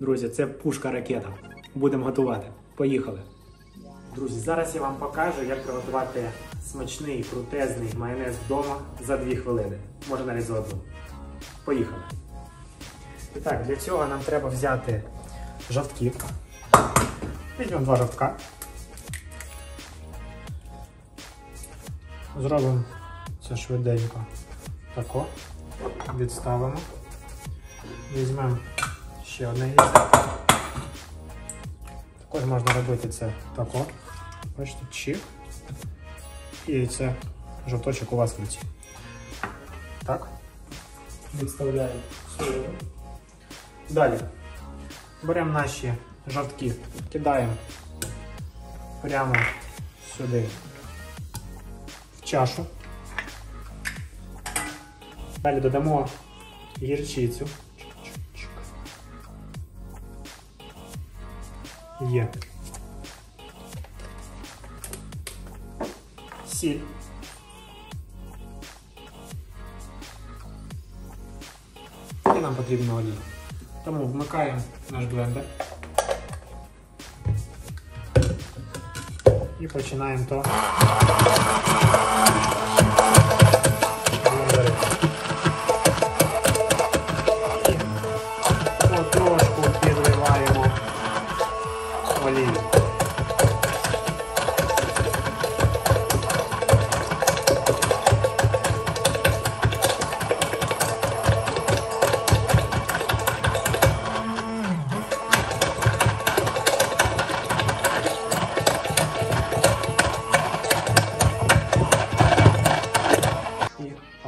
Друзі, це пушка-ракета. Будемо готувати. Поїхали. Друзі, зараз я вам покажу, як приготувати смачний, крутезний майонез вдома за 2 хвилини. Може навіть за 1. Поїхали. І так, для цього нам треба взяти жовтки. Візьмемо 2 жовтка. Зробимо це швиденько. Тако. Відставимо. Візьмемо ще одне яйце. Також можна робити це тако. Бачите, чих. І яйце, жовточок у вас в руці. Так. Відставляємо сюди. Далі. Беремо наші жовтки, кидаємо прямо сюди в чашу. Далі додамо гірчицю. Є. Сіль. І нам потрібно олія. Тому вмикаємо наш блендер. І починаємо то блендерити. І потрошку підливаємо олію.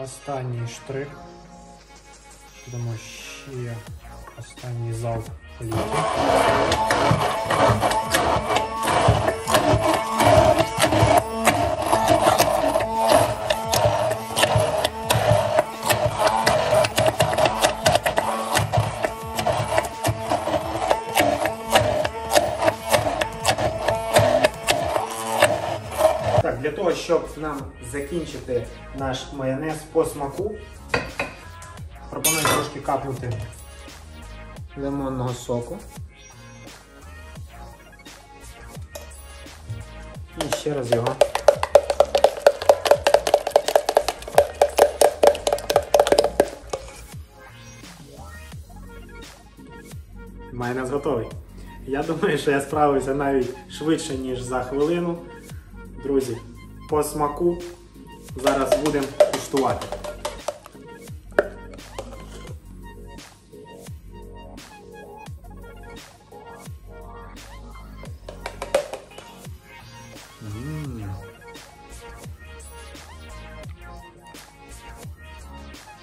Останній штрих. Дамо ще останній залп олії. Для того, щоб нам закінчити наш майонез по смаку, пропоную трошки капнути лимонного соку. І ще раз його. Майонез готовий. Я думаю, що я справився навіть швидше, ніж за хвилину. Друзі, по смаку зараз будемо куштувати.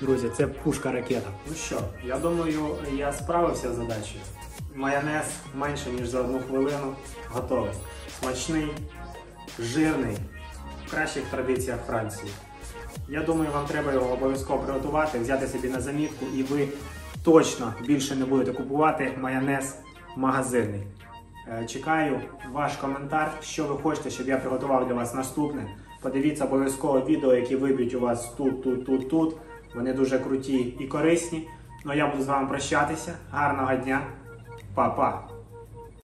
Друзі, це пушка-ракета. Ну що, я думаю, я справився з задачею. Майонез менше, ніж за 1 хвилину готовий. Смачний, жирний, в кращих традиціях Франції. Я думаю, вам треба його обов'язково приготувати, взяти собі на замітку, і ви точно більше не будете купувати майонез магазинний. Чекаю ваш коментар, що ви хочете, щоб я приготував для вас наступне. Подивіться обов'язково відео, які виб'ють у вас тут. Вони дуже круті і корисні. Ну а я буду з вами прощатися. Гарного дня. Па-па!